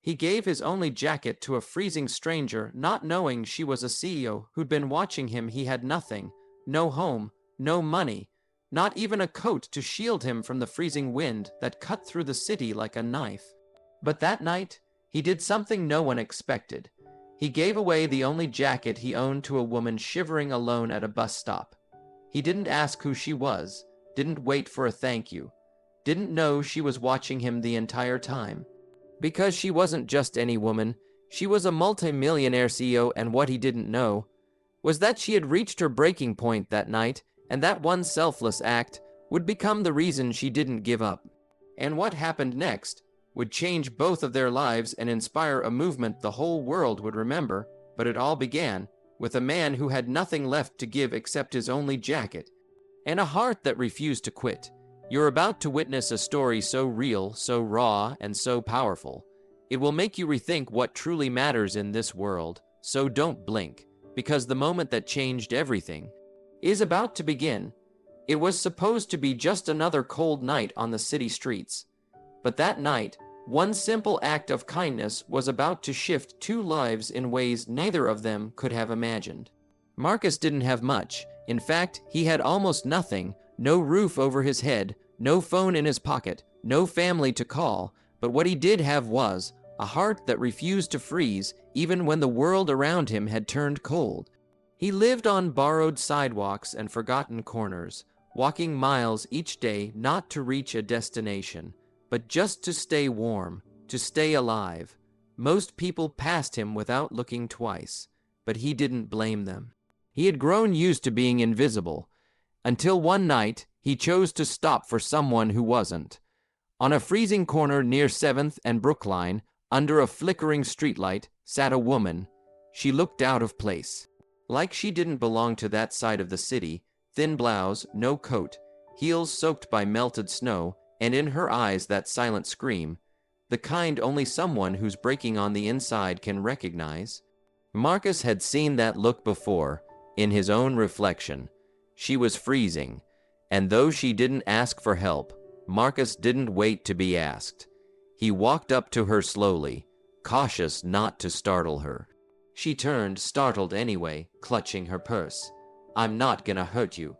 He gave his only jacket to a freezing stranger, not knowing she was a CEO who'd been watching him. He had nothing, no home, no money, not even a coat to shield him from the freezing wind that cut through the city like a knife. But that night, he did something no one expected. He gave away the only jacket he owned to a woman shivering alone at a bus stop. He didn't ask who she was, didn't wait for a thank you, didn't know she was watching him the entire time. Because she wasn't just any woman, she was a multi-millionaire CEO, and what he didn't know was that she had reached her breaking point that night, and that one selfless act would become the reason she didn't give up. And what happened next would change both of their lives and inspire a movement the whole world would remember. But it all began with a man who had nothing left to give except his only jacket, and a heart that refused to quit. You're about to witness a story so real, so raw, and so powerful. It will make you rethink what truly matters in this world, so don't blink, because the moment that changed everything is about to begin. It was supposed to be just another cold night on the city streets. But that night, one simple act of kindness was about to shift two lives in ways neither of them could have imagined. Marcus didn't have much. In fact, he had almost nothing. No roof over his head, no phone in his pocket, no family to call. But what he did have was a heart that refused to freeze even when the world around him had turned cold. He lived on borrowed sidewalks and forgotten corners, walking miles each day not to reach a destination, but just to stay warm, to stay alive. Most people passed him without looking twice, but he didn't blame them. He had grown used to being invisible, until one night he chose to stop for someone who wasn't. On a freezing corner near 7th and Brookline, under a flickering streetlight, sat a woman. She looked out of place, like she didn't belong to that side of the city. Thin blouse, no coat, heels soaked by melted snow, and in her eyes that silent scream, the kind only someone who's breaking on the inside can recognize. Marcus had seen that look before, in his own reflection. She was freezing, and though she didn't ask for help, Marcus didn't wait to be asked. He walked up to her slowly, cautious not to startle her. She turned, startled anyway, clutching her purse. "I'm not gonna hurt you,"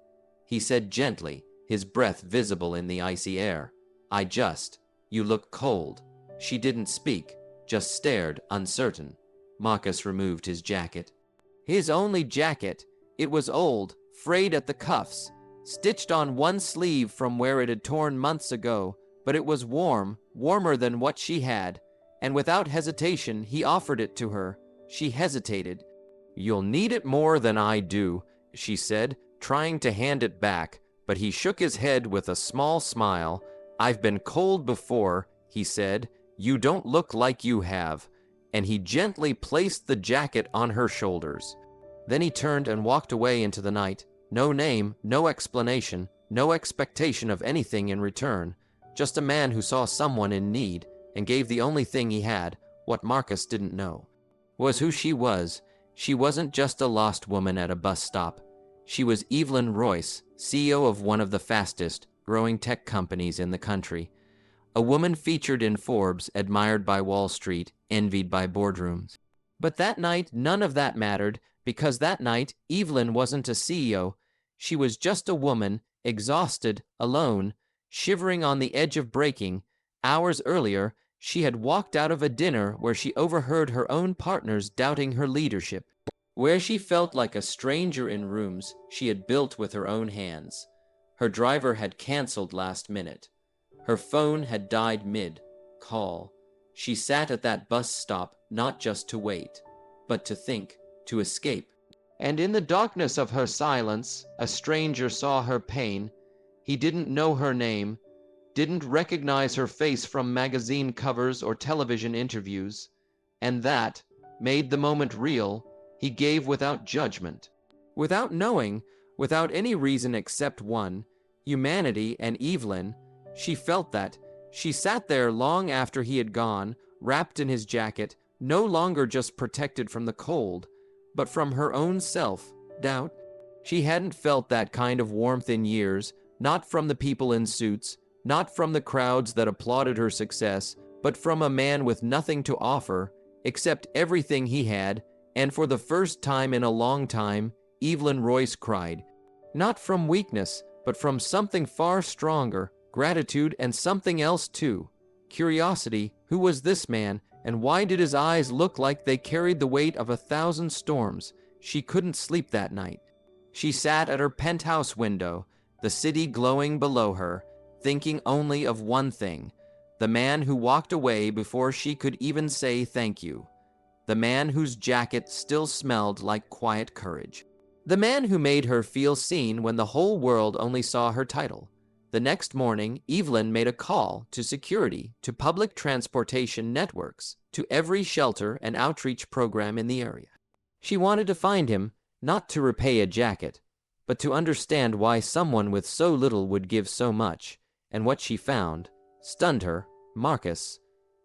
he said gently, his breath visible in the icy air. You look cold." She didn't speak, just stared, uncertain. Marcus removed his jacket. His only jacket. It was old, frayed at the cuffs, stitched on one sleeve from where it had torn months ago, but it was warm, warmer than what she had, and without hesitation he offered it to her. She hesitated. "You'll need it more than I do," she said, trying to hand it back, but he shook his head with a small smile. "I've been cold before," he said. "You don't look like you have," and he gently placed the jacket on her shoulders. Then he turned and walked away into the night. No name, no explanation, no expectation of anything in return. Just a man who saw someone in need and gave the only thing he had. What Marcus didn't know was who she was. She wasn't just a lost woman at a bus stop. She was Evelyn Royce, CEO of one of the fastest growing tech companies in the country. A woman featured in Forbes, admired by Wall Street, envied by boardrooms. But that night, none of that mattered, because that night, Evelyn wasn't a CEO. She was just a woman, exhausted, alone, shivering on the edge of breaking. Hours earlier, she had walked out of a dinner where she overheard her own partners doubting her leadership, where she felt like a stranger in rooms she had built with her own hands. Her driver had canceled last minute. Her phone had died mid-call. She sat at that bus stop not just to wait, but to think, to escape. And in the darkness of her silence, a stranger saw her pain. He didn't know her name, didn't recognize her face from magazine covers or television interviews, and that made the moment real. He gave without judgment, without knowing, without any reason except one: humanity. And Evelyn, she felt that. She sat there long after he had gone, wrapped in his jacket, no longer just protected from the cold, but from her own self-doubt. She hadn't felt that kind of warmth in years, not from the people in suits, not from the crowds that applauded her success, but from a man with nothing to offer except everything he had, and for the first time in a long time, Evelyn Royce cried. Not from weakness, but from something far stronger, gratitude and something else too. Curiosity. Who was this man, and why did his eyes look like they carried the weight of 1,000 storms? She couldn't sleep that night. She sat at her penthouse window, the city glowing below her, thinking only of one thing: the man who walked away before she could even say thank you. The man whose jacket still smelled like quiet courage. The man who made her feel seen when the whole world only saw her title. The next morning, Evelyn made a call to security, to public transportation networks, to every shelter and outreach program in the area. She wanted to find him, not to repay a jacket, but to understand why someone with so little would give so much, and what she found stunned her. Marcus,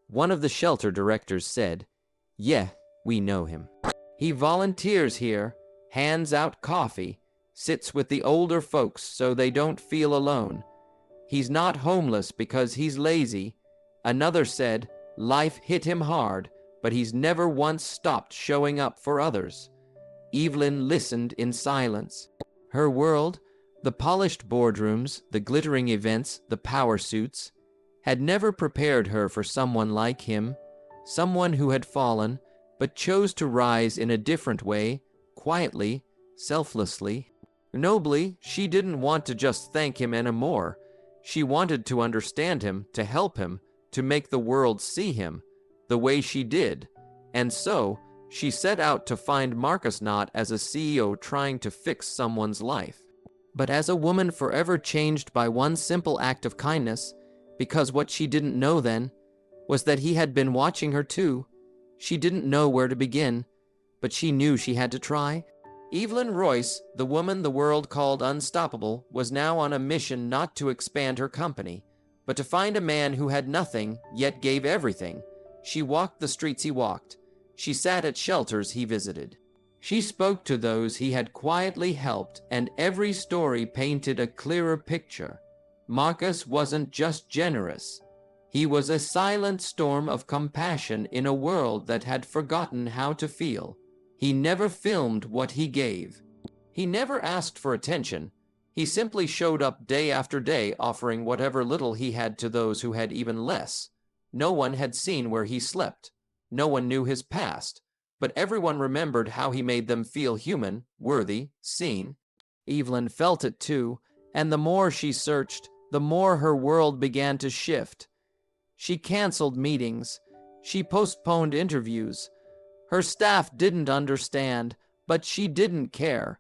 one of the shelter directors, said, "Yeah, we know him. He volunteers here, hands out coffee, sits with the older folks so they don't feel alone. He's not homeless because he's lazy." Another said, "Life hit him hard, but he's never once stopped showing up for others." Evelyn listened in silence. Her world, the polished boardrooms, the glittering events, the power suits, had never prepared her for someone like him, someone who had fallen, but chose to rise in a different way, quietly, selflessly, nobly. She didn't want to just thank him anymore. She wanted to understand him, to help him, to make the world see him the way she did. And so, she set out to find Marcus, not as a CEO trying to fix someone's life, but as a woman forever changed by one simple act of kindness, because what she didn't know then was that he had been watching her too. She didn't know where to begin, but she knew she had to try. Evelyn Royce, the woman the world called unstoppable, was now on a mission not to expand her company, but to find a man who had nothing, yet gave everything. She walked the streets he walked. She sat at shelters he visited. She spoke to those he had quietly helped, and every story painted a clearer picture. Marcus wasn't just generous. He was a silent storm of compassion in a world that had forgotten how to feel. He never filmed what he gave. He never asked for attention. He simply showed up day after day, offering whatever little he had to those who had even less. No one had seen where he slept. No one knew his past, but everyone remembered how he made them feel human, worthy, seen. Evelyn felt it too, and the more she searched, the more her world began to shift. She canceled meetings. She postponed interviews. Her staff didn't understand, but she didn't care,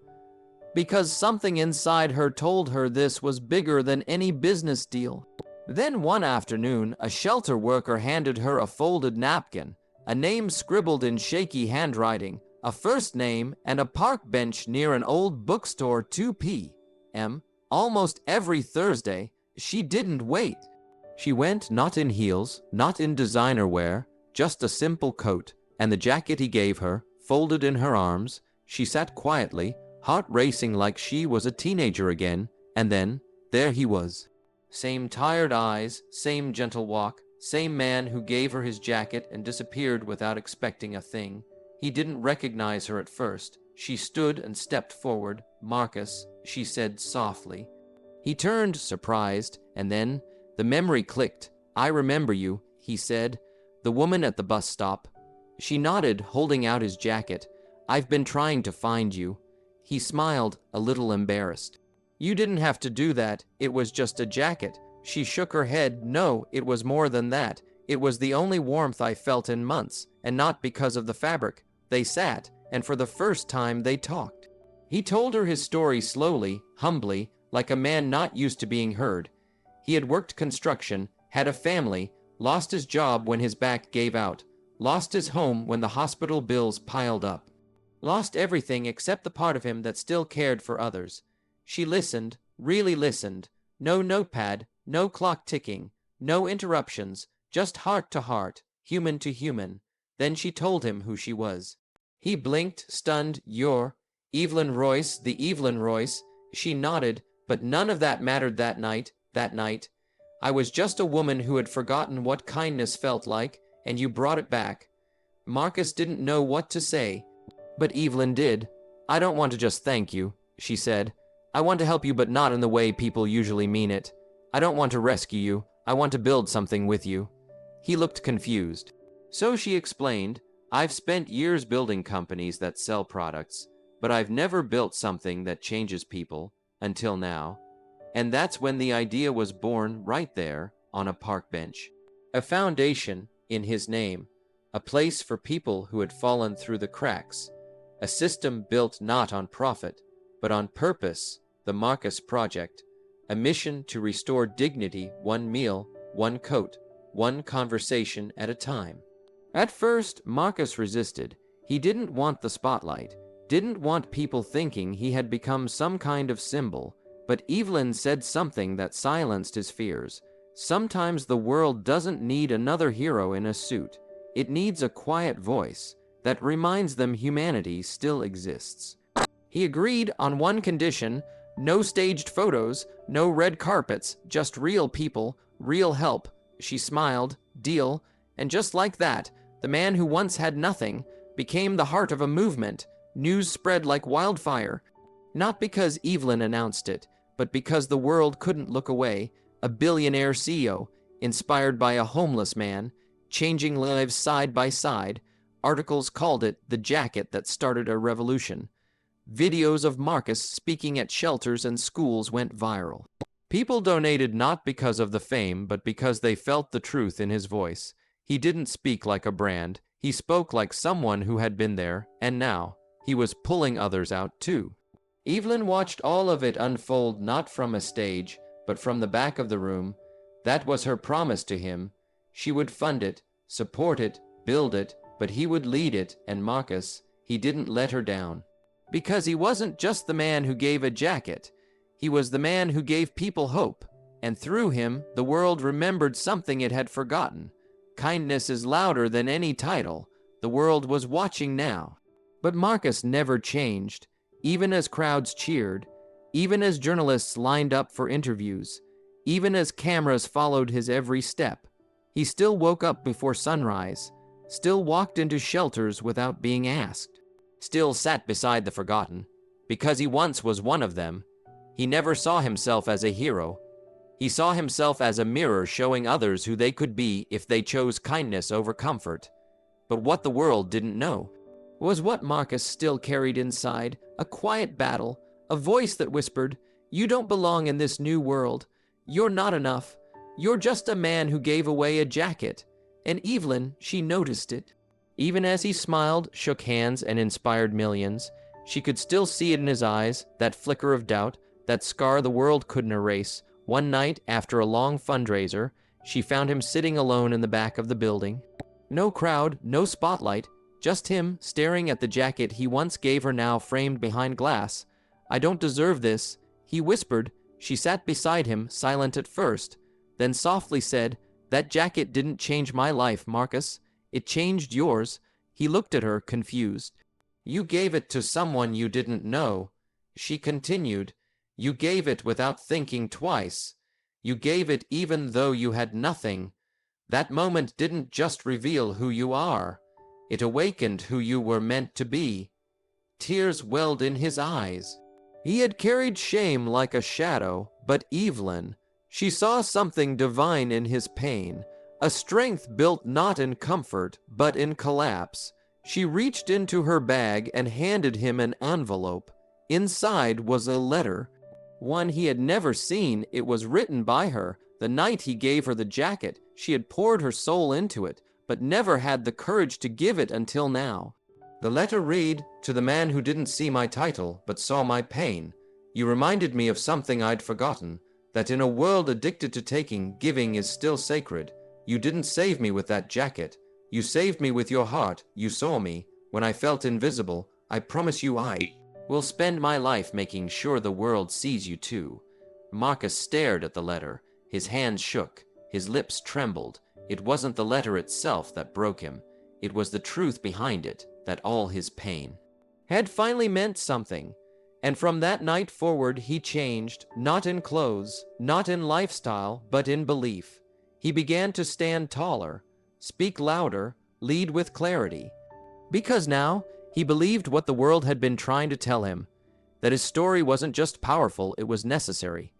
because something inside her told her this was bigger than any business deal. Then one afternoon, a shelter worker handed her a folded napkin, a name scribbled in shaky handwriting, a first name, and a park bench near an old bookstore 2 p.m. Almost every Thursday. She didn't wait. She went, not in heels, not in designer wear, just a simple coat, and the jacket he gave her, folded in her arms. She sat quietly, heart racing like she was a teenager again, and then, there he was. Same tired eyes, same gentle walk, same man who gave her his jacket and disappeared without expecting a thing. He didn't recognize her at first. She stood and stepped forward. "Marcus," she said softly. He turned, surprised, and then the memory clicked. "I remember you," he said. "The woman at the bus stop." She nodded, holding out his jacket. "I've been trying to find you." He smiled, a little embarrassed. "You didn't have to do that. It was just a jacket." She shook her head. "No, it was more than that. It was the only warmth I felt in months, and not because of the fabric." They sat, and for the first time they talked. He told her his story slowly, humbly, like a man not used to being heard. He had worked construction, had a family, lost his job when his back gave out, lost his home when the hospital bills piled up, lost everything except the part of him that still cared for others. She listened, really listened. No notepad, no clock ticking, no interruptions, just heart to heart, human to human. Then she told him who she was. He blinked, stunned. "You're Evelyn Royce, the Evelyn Royce." She nodded, but none of that mattered that night. I was just a woman who had forgotten what kindness felt like, and you brought it back." Marcus didn't know what to say, but Evelyn did. "I don't want to just thank you," she said. "I want to help you, but not in the way people usually mean it. I don't want to rescue you. I want to build something with you." He looked confused. So she explained, "I've spent years building companies that sell products, but I've never built something that changes people, until now." And that's when the idea was born, right there on a park bench. A foundation in his name, a place for people who had fallen through the cracks, a system built not on profit, but on purpose, the Marcus Project, a mission to restore dignity, one meal, one coat, one conversation at a time. At first, Marcus resisted. He didn't want the spotlight, didn't want people thinking he had become some kind of symbol, but Evelyn said something that silenced his fears. Sometimes the world doesn't need another hero in a suit. It needs a quiet voice that reminds them humanity still exists. He agreed on one condition: no staged photos, no red carpets, just real people, real help. She smiled. Deal. And just like that, the man who once had nothing became the heart of a movement. News spread like wildfire. Not because Evelyn announced it, but because the world couldn't look away. A billionaire CEO, inspired by a homeless man, changing lives side by side. Articles called it the jacket that started a revolution. Videos of Marcus speaking at shelters and schools went viral. People donated not because of the fame, but because they felt the truth in his voice. He didn't speak like a brand. He spoke like someone who had been there, and now he was pulling others out too. Evelyn watched all of it unfold, not from a stage, but from the back of the room. That was her promise to him. She would fund it, support it, build it, but he would lead it, and Marcus, he didn't let her down. Because he wasn't just the man who gave a jacket. He was the man who gave people hope, and through him, the world remembered something it had forgotten. Kindness is louder than any title. The world was watching now. But Marcus never changed, even as crowds cheered, even as journalists lined up for interviews, even as cameras followed his every step. He still woke up before sunrise, still walked into shelters without being asked, still sat beside the forgotten, because he once was one of them. He never saw himself as a hero. He saw himself as a mirror showing others who they could be if they chose kindness over comfort. But what the world didn't know was what Marcus still carried inside, a quiet battle, a voice that whispered, "You don't belong in this new world. You're not enough. You're just a man who gave away a jacket." And Evelyn, she noticed it. Even as he smiled, shook hands, and inspired millions, she could still see it in his eyes, that flicker of doubt, that scar the world couldn't erase. One night, after a long fundraiser, she found him sitting alone in the back of the building. No crowd, no spotlight, just him staring at the jacket he once gave her, now framed behind glass. "I don't deserve this," he whispered. She sat beside him, silent at first, then softly said, "That jacket didn't change my life, Marcus. It changed yours." He looked at her, confused. "You gave it to someone you didn't know," she continued. "You gave it without thinking twice. You gave it even though you had nothing. That moment didn't just reveal who you are. It awakened who you were meant to be." Tears welled in his eyes. He had carried shame like a shadow, but Evelyn, she saw something divine in his pain, a strength built not in comfort, but in collapse. She reached into her bag and handed him an envelope. Inside was a letter, one he had never seen. It was written by her. The night he gave her the jacket, she had poured her soul into it, but never had the courage to give it until now. The letter read, "To the man who didn't see my title, but saw my pain. You reminded me of something I'd forgotten, that in a world addicted to taking, giving is still sacred. You didn't save me with that jacket. You saved me with your heart. You saw me when I felt invisible. I promise you I will spend my life making sure the world sees you too." Marcus stared at the letter. His hands shook. His lips trembled. It wasn't the letter itself that broke him. It was the truth behind it, that all his pain had finally meant something. And from that night forward, he changed, not in clothes, not in lifestyle, but in belief. He began to stand taller, speak louder, lead with clarity. Because now, he believed what the world had been trying to tell him, that his story wasn't just powerful, it was necessary.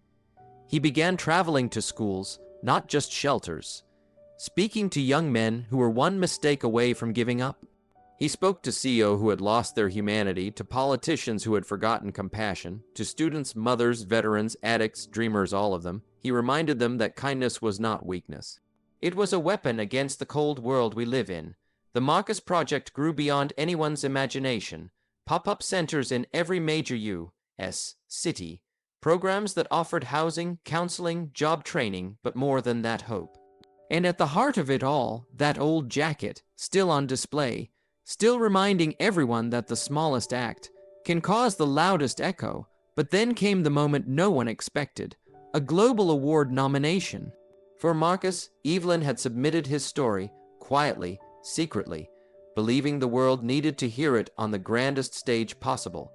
He began traveling to schools, not just shelters, speaking to young men who were one mistake away from giving up. He spoke to CEO who had lost their humanity, to politicians who had forgotten compassion, to students, mothers, veterans, addicts, dreamers, all of them. He reminded them that kindness was not weakness. It was a weapon against the cold world we live in. The Marcus Project grew beyond anyone's imagination. Pop-up centers in every major U.S. city, programs that offered housing, counseling, job training, but more than that, hope. And at the heart of it all, that old jacket, still on display, still reminding everyone that the smallest act can cause the loudest echo. But then came the moment no one expected, a global award nomination. For Marcus, Evelyn had submitted his story, quietly, secretly, believing the world needed to hear it on the grandest stage possible.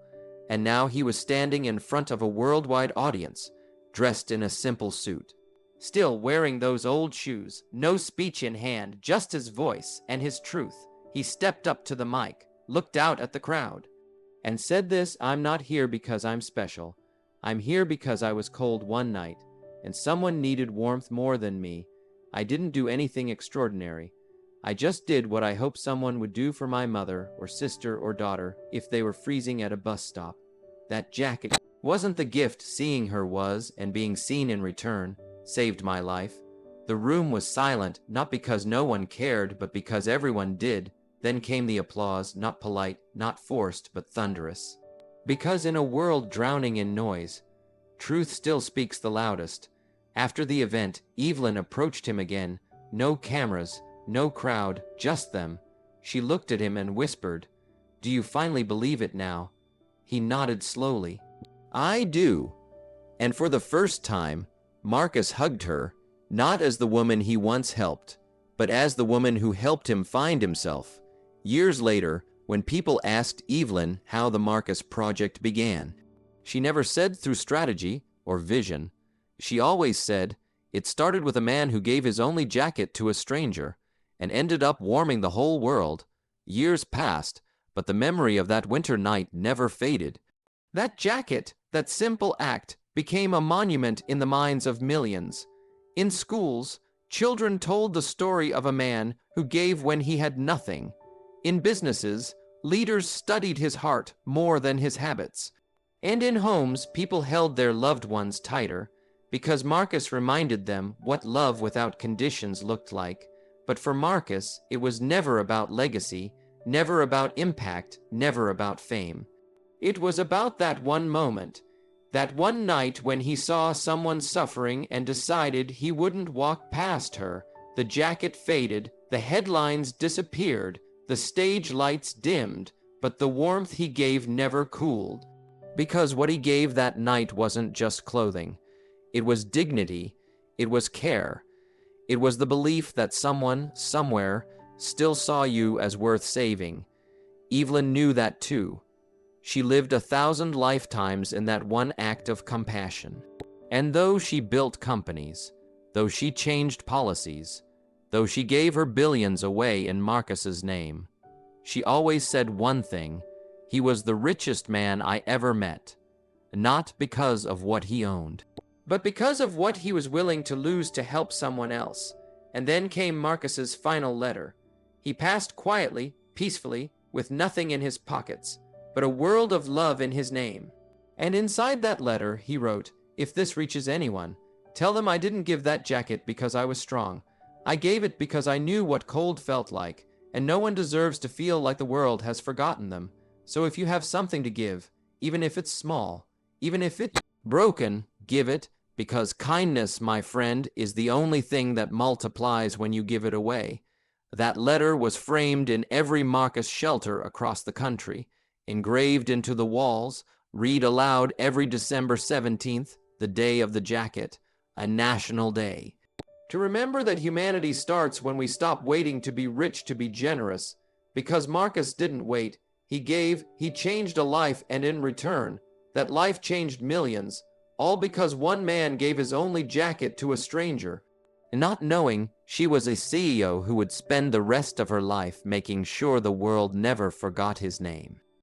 And now he was standing in front of a worldwide audience, dressed in a simple suit. Still wearing those old shoes, no speech in hand, just his voice and his truth. He stepped up to the mic, looked out at the crowd, and said this: "I'm not here because I'm special. I'm here because I was cold one night, and someone needed warmth more than me. I didn't do anything extraordinary. I just did what I hoped someone would do for my mother or sister or daughter if they were freezing at a bus stop. That jacket wasn't the gift, seeing her was, and being seen in return, saved my life." The room was silent, not because no one cared, but because everyone did. Then came the applause, not polite, not forced, but thunderous. Because in a world drowning in noise, truth still speaks the loudest. After the event, Evelyn approached him again. No cameras, no crowd, just them. She looked at him and whispered, "Do you finally believe it now?" He nodded slowly. "I do." And for the first time, Marcus hugged her, not as the woman he once helped, but as the woman who helped him find himself. Years later, when people asked Evelyn how the Marcus Project began, she never said through strategy or vision. She always said, "It started with a man who gave his only jacket to a stranger and ended up warming the whole world." Years passed, but the memory of that winter night never faded. That jacket, that simple act, became a monument in the minds of millions. In schools, children told the story of a man who gave when he had nothing. In businesses, leaders studied his heart more than his habits. And in homes, people held their loved ones tighter, because Marcus reminded them what love without conditions looked like. But for Marcus, it was never about legacy, never about impact, never about fame. It was about that one moment, that one night when he saw someone suffering and decided he wouldn't walk past her. The jacket faded, the headlines disappeared, the stage lights dimmed, but the warmth he gave never cooled. Because what he gave that night wasn't just clothing. It was dignity. It was care. It was the belief that someone, somewhere, still saw you as worth saving. Evelyn knew that too. She lived 1,000 lifetimes in that one act of compassion. And though she built companies, though she changed policies, though she gave her billions away in Marcus's name, she always said one thing: he was the richest man I ever met, not because of what he owned, but because of what he was willing to lose to help someone else. And then came Marcus's final letter. He passed quietly, peacefully, with nothing in his pockets, but a world of love in his name. And inside that letter, he wrote, "If this reaches anyone, tell them I didn't give that jacket because I was strong. I gave it because I knew what cold felt like, and no one deserves to feel like the world has forgotten them. So if you have something to give, even if it's small, even if it's broken, give it, because kindness, my friend, is the only thing that multiplies when you give it away." That letter was framed in every Marcus shelter across the country, engraved into the walls, read aloud every December 17th, the day of the jacket, a national day. To remember that humanity starts when we stop waiting to be rich to be generous. Because Marcus didn't wait, he gave, he changed a life, and in return, that life changed millions, all because one man gave his only jacket to a stranger, not knowing she was a CEO who would spend the rest of her life making sure the world never forgot his name.